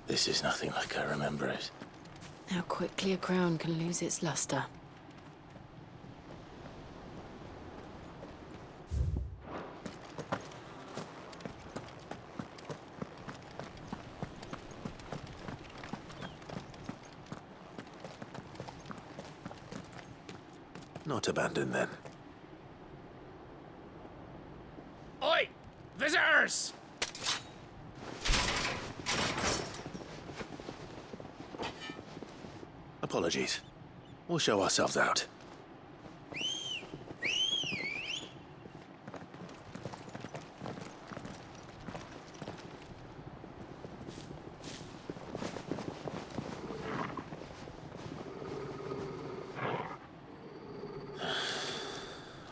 This is nothing like I remember it. How quickly a crown can lose its luster. Not abandoned, then. Oi! Visitors! Apologies. We'll show ourselves out.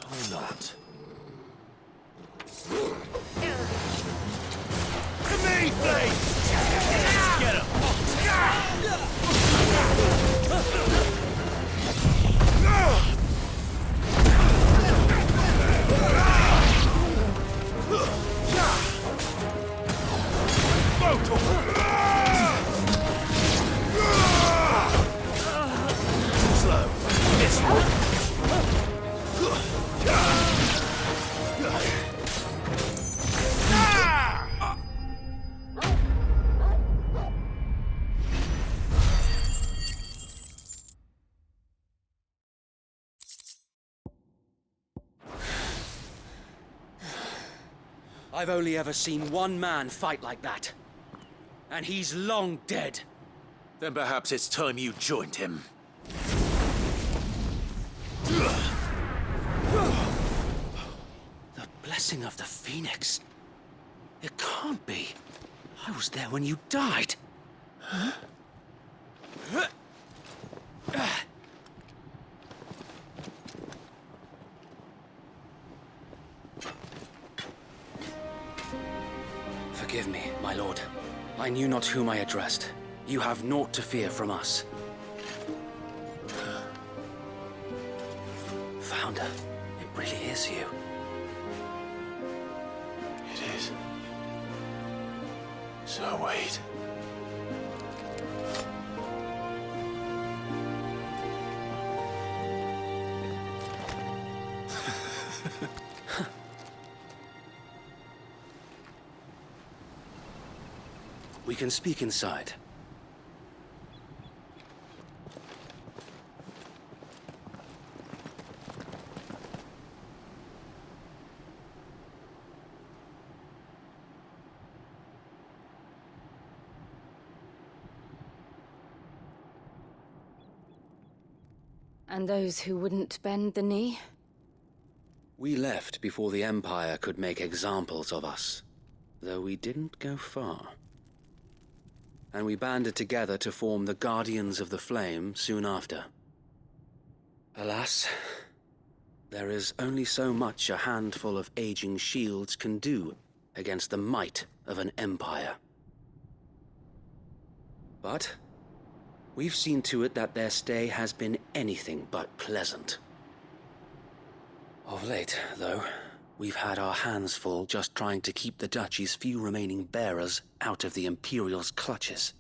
Or not. To me, please! Get him! Slow. This one. I've only ever seen one man fight like that. And he's long dead. Then perhaps it's time you joined him. The blessing of the Phoenix. It can't be. I was there when you died. Huh? Forgive me, my lord. I knew not whom I addressed. You have naught to fear from us. Founder, it really is you. It is. So wait. We can speak inside. And those who wouldn't bend the knee? We left before the Empire could make examples of us, though we didn't go far. And we banded together to form the Guardians of the Flame soon after. Alas, there is only so much a handful of aging shields can do against the might of an empire. But we've seen to it that their stay has been anything but pleasant. Of late, though, we've had our hands full just trying to keep the Duchy's few remaining bearers out of the Imperial's clutches.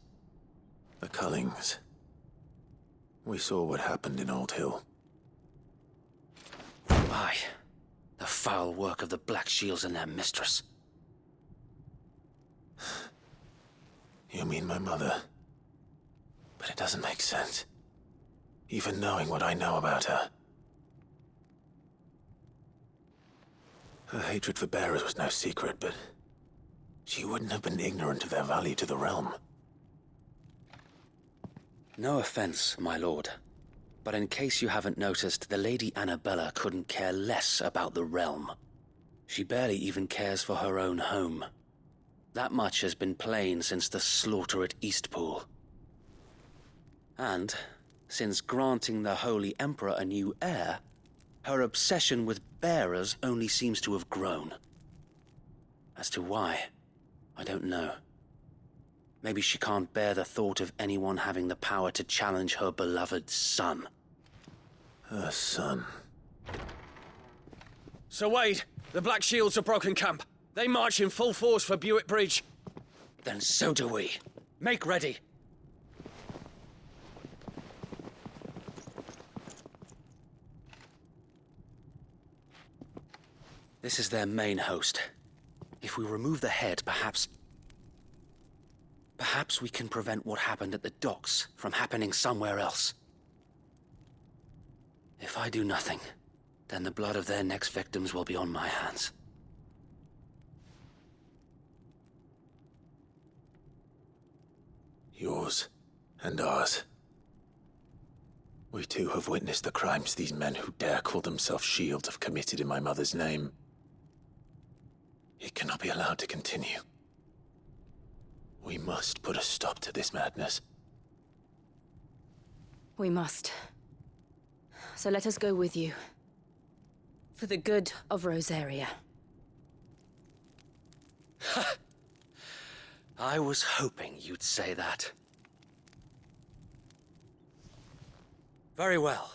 The Cullings. We saw what happened in Old Hill. Aye, the foul work of the Black Shields and their mistress. You mean my mother? But it doesn't make sense. Even knowing what I know about her. Her hatred for bearers was no secret, but she wouldn't have been ignorant of their value to the realm. No offense, my lord, but in case you haven't noticed, the Lady Annabella couldn't care less about the realm. She barely even cares for her own home. That much has been plain since the slaughter at Eastpool. And, since granting the Holy Emperor a new heir, her obsession with bearers only seems to have grown. As to why, I don't know. Maybe she can't bear the thought of anyone having the power to challenge her beloved son. Her son. Sir Wade, the Black Shields have broken camp. They march in full force for Buick Bridge. Then so do we. Make ready! This is their main host. If we remove the head, perhaps we can prevent what happened at the docks from happening somewhere else. If I do nothing, then the blood of their next victims will be on my hands. Yours and ours. We too have witnessed the crimes these men who dare call themselves Shield have committed in my mother's name. It cannot be allowed to continue. We must put a stop to this madness. We must. So let us go with you. For the good of Rosaria. I was hoping you'd say that. Very well.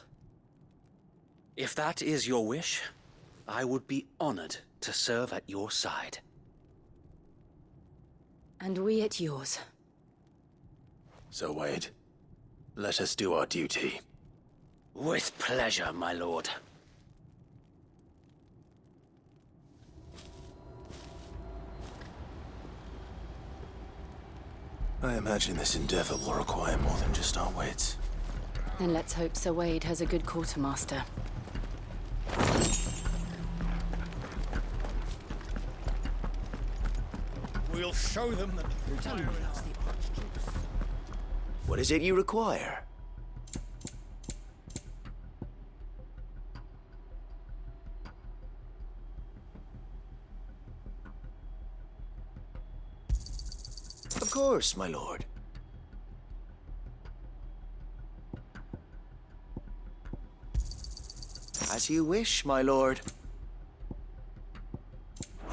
If that is your wish, I would be honored to serve at your side. And we at yours. So, Wade, let us do our duty. With pleasure, my lord. I imagine this endeavor will require more than just our wits. Then let's hope Sir Wade has a good quartermaster. We'll show them that What is it you require? Of course, my lord. As you wish, my lord.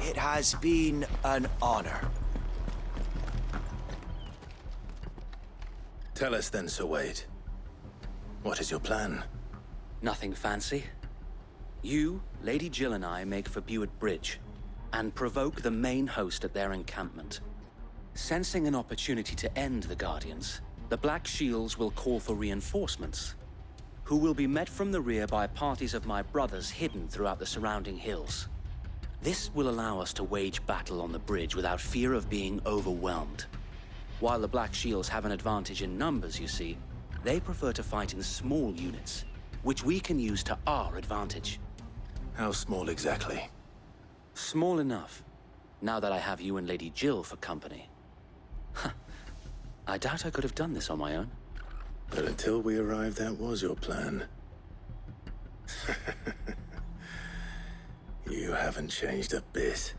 It has been an honor. Tell us then, Sir Wade. What is your plan? Nothing fancy. You, Lady Jill and I make for Buett Bridge, and provoke the main host at their encampment. Sensing an opportunity to end the Guardians, the Black Shields will call for reinforcements, who will be met from the rear by parties of my brothers hidden throughout the surrounding hills. This will allow us to wage battle on the bridge without fear of being overwhelmed. While the Black Shields have an advantage in numbers, you see, they prefer to fight in small units, which we can use to our advantage. How small exactly? Small enough, now that I have you and Lady Jill for company. I doubt I could have done this on my own. But until we arrived, that was your plan. You haven't changed a bit.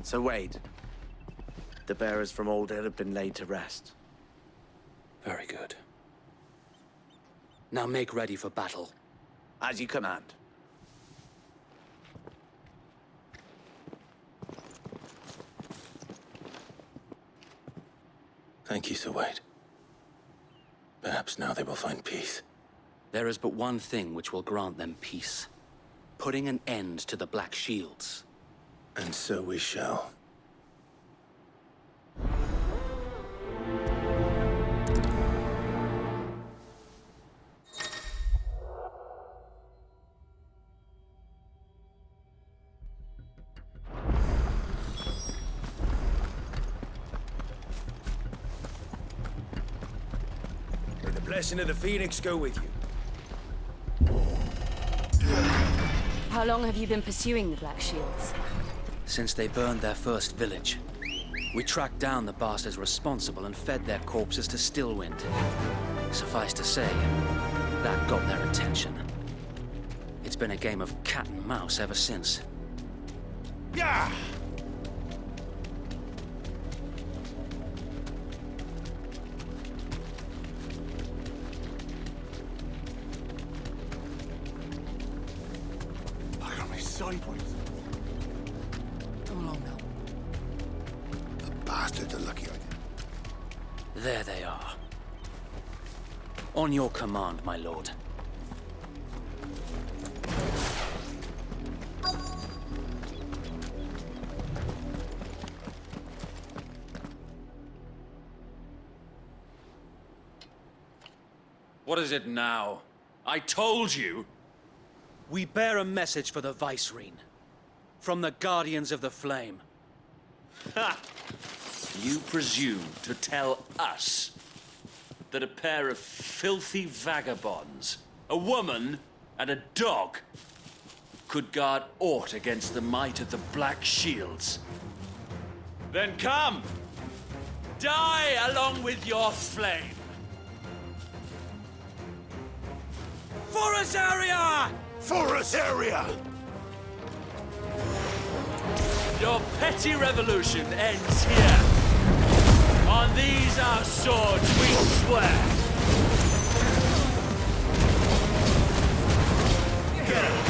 Sir Wade, the bearers from Old Hill have been laid to rest. Very good. Now make ready for battle. As you command. Thank you, Sir Wade. Perhaps now they will find peace. There is but one thing which will grant them peace. Putting an end to the Black Shields. And so we shall. may the blessing of the Phoenix go with you. How long have you been pursuing the Black Shields? Since they burned their first village, we tracked down the bastards responsible and fed their corpses to Stillwind. Suffice to say, that got their attention. It's been a game of cat and mouse ever since. Yeah! I got me sideways. Come along now. The bastards are lucky I did. There they are. On your command, my lord. What is it now? I told you! We bear a message for the Vicereine. From the Guardians of the Flame. Ha! You presume to tell us that a pair of filthy vagabonds, a woman and a dog, could guard aught against the might of the Black Shields? Then come! Die along with your flame! For Azaria! For Azaria! Your petty revolution ends here. On these our swords we swear. Get him.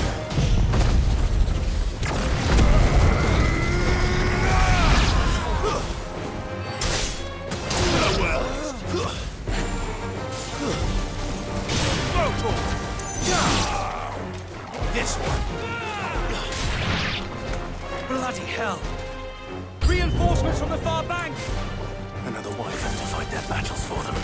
This one! Bloody hell! Reinforcements from the far bank! Another wyvern to fight their battles for them.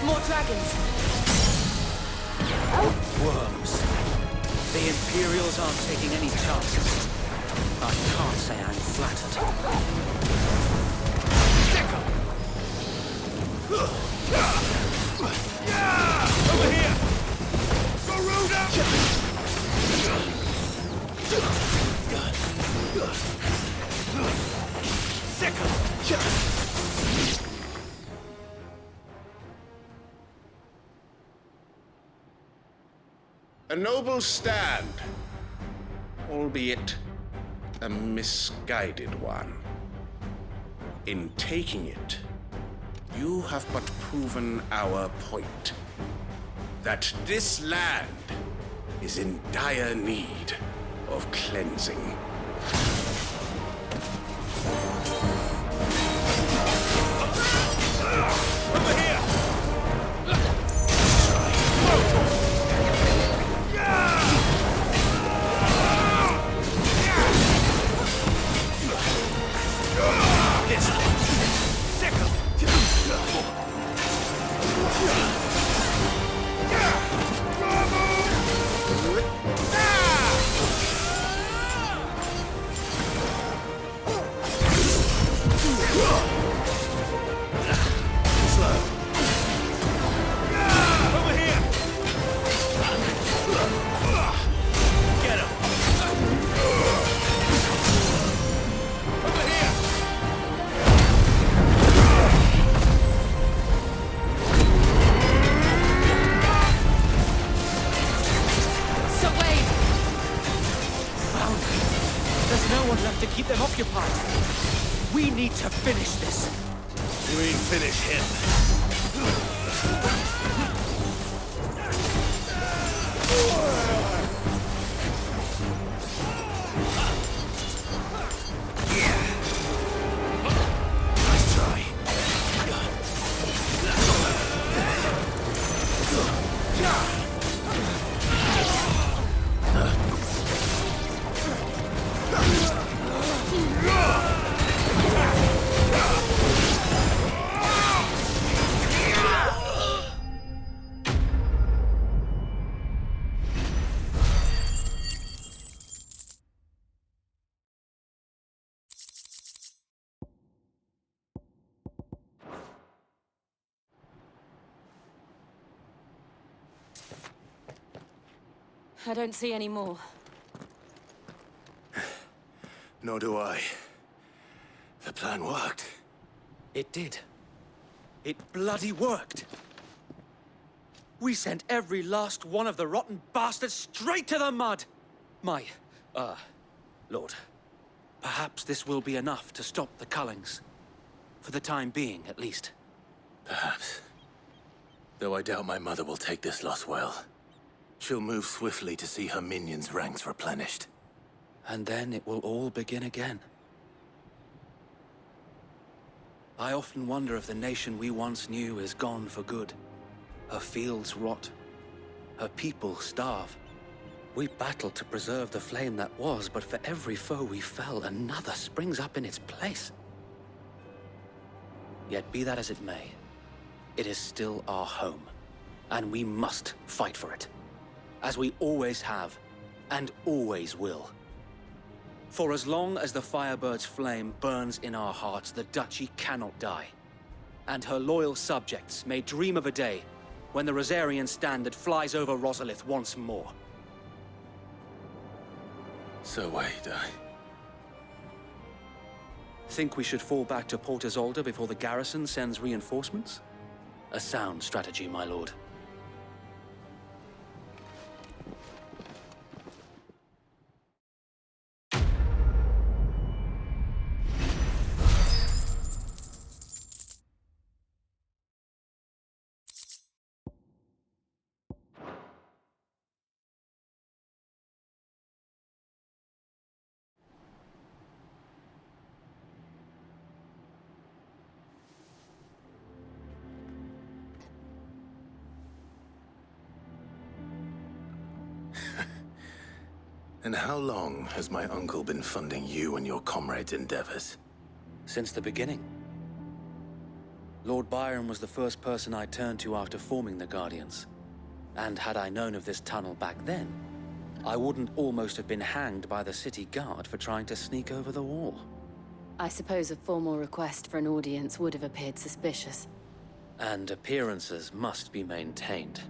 More dragons. Worms. The Imperials aren't taking any chances. I can't say I'm flattered. Over here! Garuda! A noble stand, albeit a misguided one. In taking it, you have but proven our point. That this land is in dire need of cleansing. Over here! To keep them occupied. We need to finish this. We finish him. Nice try. I don't see any more. Nor do I. The plan worked. It did. It bloody worked! We sent every last one of the rotten bastards straight to the mud! Lord, perhaps this will be enough to stop the Cullings. For the time being, at least. Perhaps. Though I doubt my mother will take this loss well. She'll move swiftly to see her minions' ranks replenished. And then it will all begin again. I often wonder if the nation we once knew is gone for good. Her fields rot. Her people starve. We battled to preserve the flame that was, but for every foe we fell, another springs up in its place. Yet be that as it may, it is still our home, and we must fight for it, as we always have, and always will. For as long as the Firebird's flame burns in our hearts, the Duchy cannot die, and her loyal subjects may dream of a day when the Rosarian standard flies over Rosalith once more. So wait, Think we should fall back to Port Isolde before the garrison sends reinforcements? A sound strategy, my lord. And how long has my uncle been funding you and your comrades' endeavors? Since the beginning. Lord Byron was the first person I turned to after forming the Guardians. And had I known of this tunnel back then, I wouldn't almost have been hanged by the city guard for trying to sneak over the wall. I suppose a formal request for an audience would have appeared suspicious. And appearances must be maintained.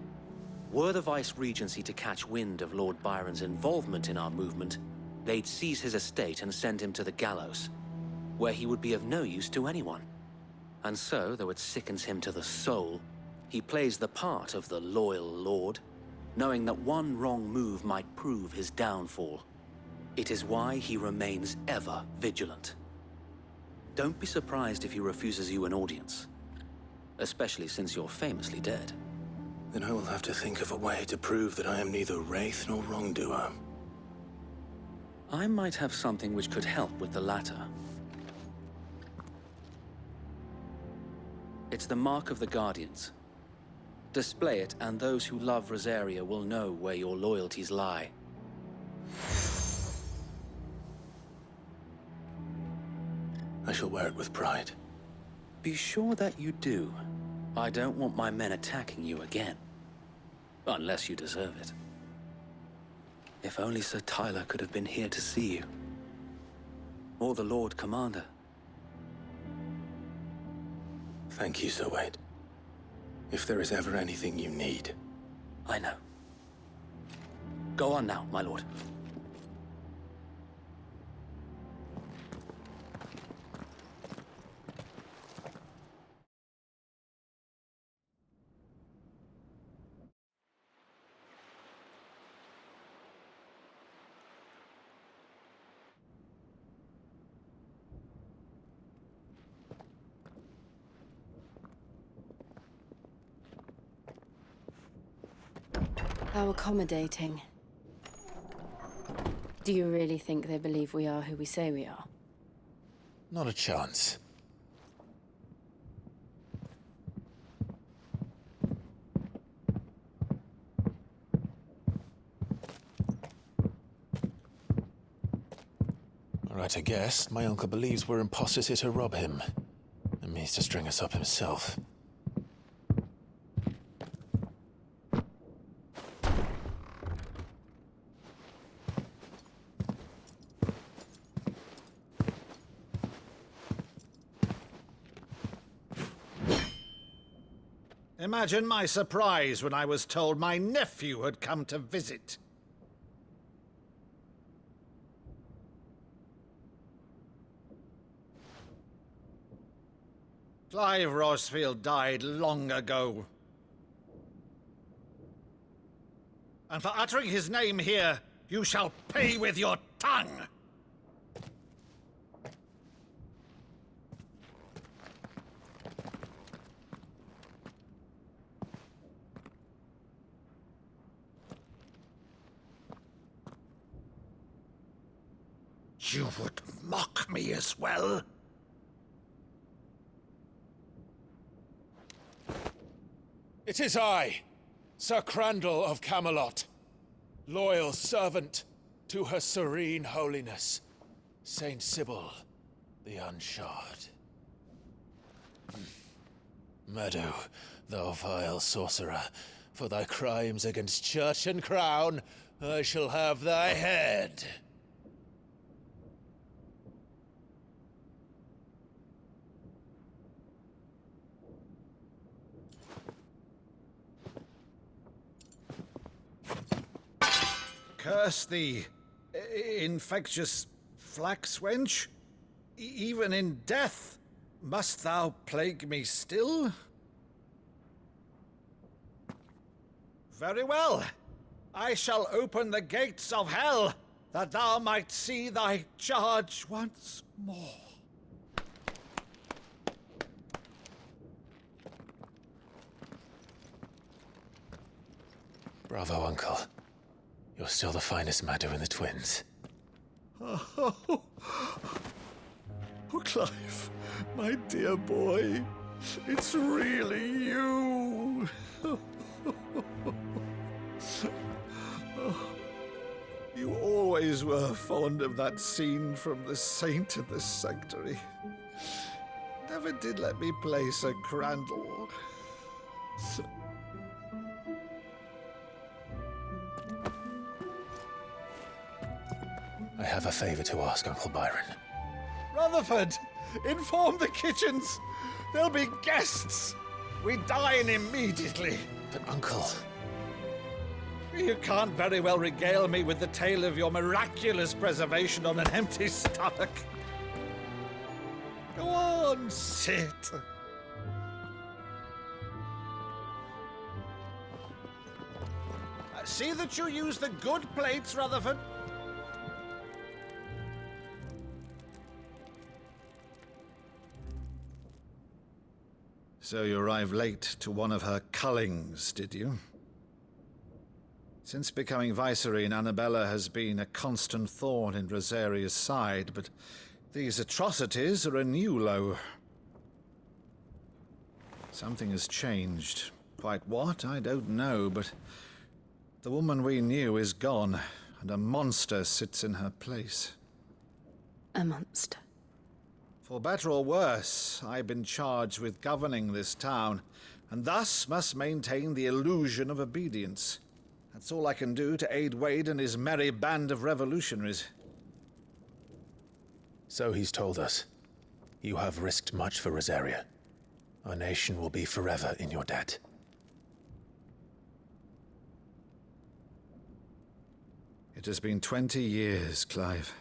Were the Vice-Regency to catch wind of Lord Byron's involvement in our movement, they'd seize his estate and send him to the gallows, where he would be of no use to anyone. And so, though it sickens him to the soul, he plays the part of the loyal lord, knowing that one wrong move might prove his downfall. It is why he remains ever vigilant. Don't be surprised if he refuses you an audience, especially since you're famously dead. Then I will have to think of a way to prove that I am neither wraith nor wrongdoer. I might have something which could help with the latter. It's the mark of the Guardians. Display it, and those who love Rosaria will know where your loyalties lie. I shall wear it with pride. Be sure that you do. I don't want my men attacking you again. Unless you deserve it. If only Sir Tyler could have been here to see you. Or the Lord Commander. Thank you, Sir Wade. If there is ever anything you need. I know. Go on now, my lord. How accommodating. Do you really think they believe we are who we say we are? Not a chance. Right, I guess. My uncle believes we're imposters here to rob him. And means to string us up himself. Imagine my surprise when I was told my nephew had come to visit. Clive Rosfield died long ago. And for uttering his name here, you shall pay with your tongue! You would mock me as well? It is I, Sir Crandall of Camelot, loyal servant to Her Serene Holiness, Saint Sybil the Unshod. Meadow, thou vile sorcerer, for thy crimes against church and crown, I shall have thy head. Curse thee, infectious flax wench. Even in death, must thou plague me still? Very well. I shall open the gates of hell, that thou might see thy charge once more. Bravo, Uncle. You're still the finest Maddo in the twins. Oh, Clive, my dear boy, it's really you. You always were fond of that scene from The Saint in the Sanctuary. Never did let me play Sir Crandall. I have a favor to ask, Uncle Byron. Rutherford, inform the kitchens. There'll be guests. We dine immediately. But, Uncle... You can't very well regale me with the tale of your miraculous preservation on an empty stomach. Go on, sit. See that you use the good plates, Rutherford. So you arrived late to one of her cullings, did you? Since becoming Vicereine, Annabella has been a constant thorn in Rosaria's side, but these atrocities are a new low. Something has changed. Quite what, I don't know, but the woman we knew is gone, and a monster sits in her place. A monster. For better or worse, I've been charged with governing this town, and thus must maintain the illusion of obedience. That's all I can do to aid Wade and his merry band of revolutionaries. So he's told us. You have risked much for Rosaria. Our nation will be forever in your debt. It has been 20 years, Clive.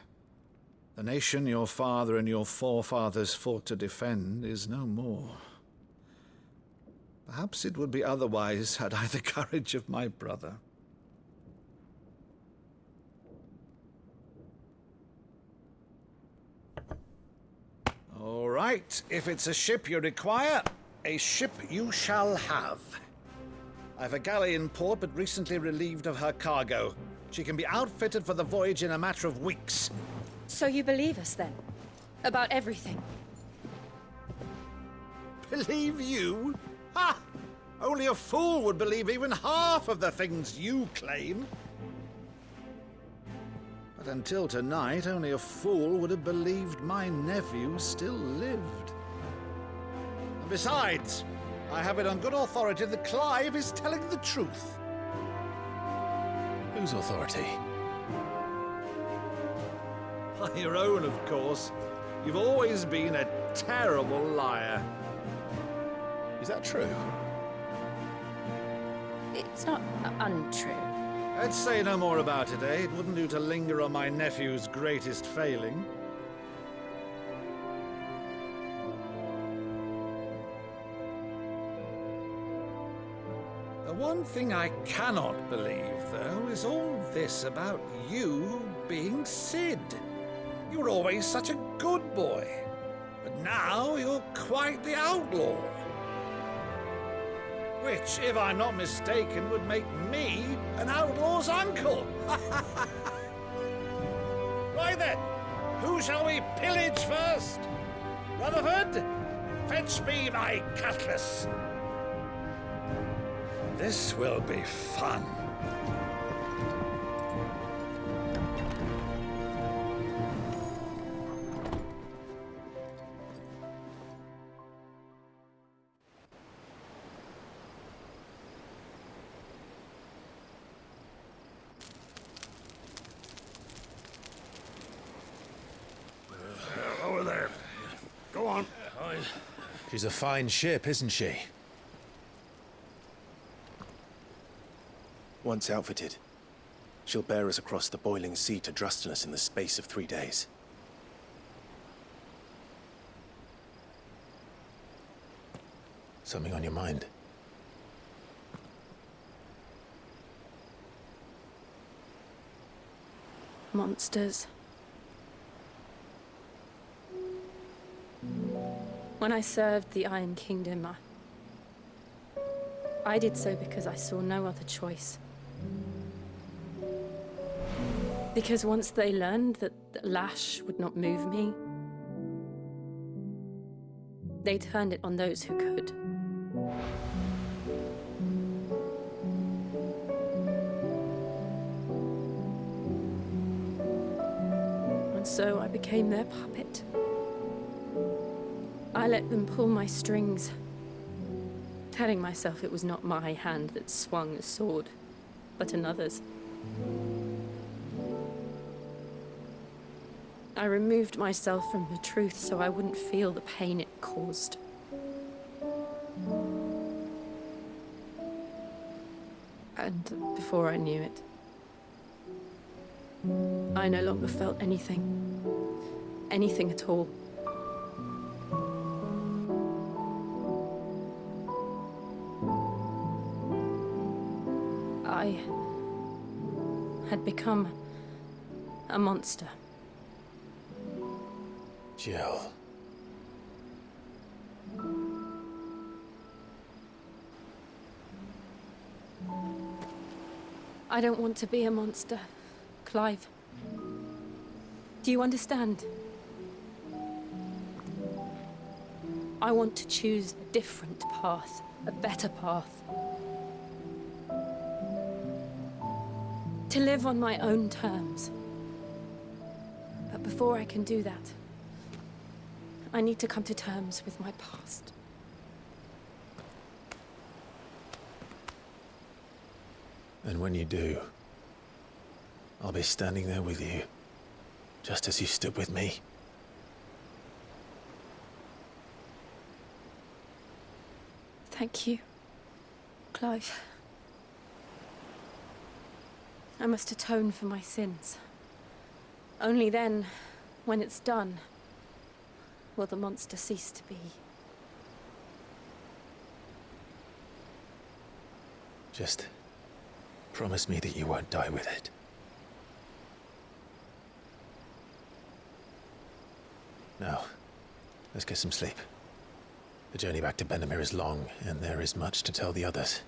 The nation your father and your forefathers fought to defend is no more. Perhaps it would be otherwise had I the courage of my brother. All right, if it's a ship you require, a ship you shall have. I've a galley in port, but recently relieved of her cargo. She can be outfitted for the voyage in a matter of weeks. So you believe us, then? About everything? Believe you? Ha! Only a fool would believe even half of the things you claim. But until tonight, only a fool would have believed my nephew still lived. And besides, I have it on good authority that Clive is telling the truth. Whose authority? By your own, of course. You've always been a terrible liar. Is that true? It's not untrue. Let's say no more about it, eh? It wouldn't do to linger on my nephew's greatest failing. The one thing I cannot believe, though, is all this about you being Sid. You were always such a good boy, but now you're quite the outlaw. Which, if I'm not mistaken, would make me an outlaw's uncle. Right then, who shall we pillage first? Rutherford, fetch me my cutlass. This will be fun. Over there. Go on. She's a fine ship, isn't she? Once outfitted, she'll bear us across the boiling sea to Drustenus in the space of 3 days. Something on your mind? Monsters. When I served the Iron Kingdom, I did so because I saw no other choice. Because once they learned that the lash would not move me, they turned it on those who could. And so I became their puppet. I let them pull my strings, telling myself it was not my hand that swung the sword, but another's. I removed myself from the truth so I wouldn't feel the pain it caused. And before I knew it, I no longer felt anything. Anything at all. I had become a monster. Jill. I don't want to be a monster, Clive. Do you understand? I want to choose a different path, a better path. To live on my own terms. But before I can do that, I need to come to terms with my past. And when you do, I'll be standing there with you, just as you stood with me. Thank you, Clive. I must atone for my sins. Only then, when it's done, will the monster cease to be. Just promise me that you won't die with it. Now, let's get some sleep. The journey back to Benamir is long, and there is much to tell the others.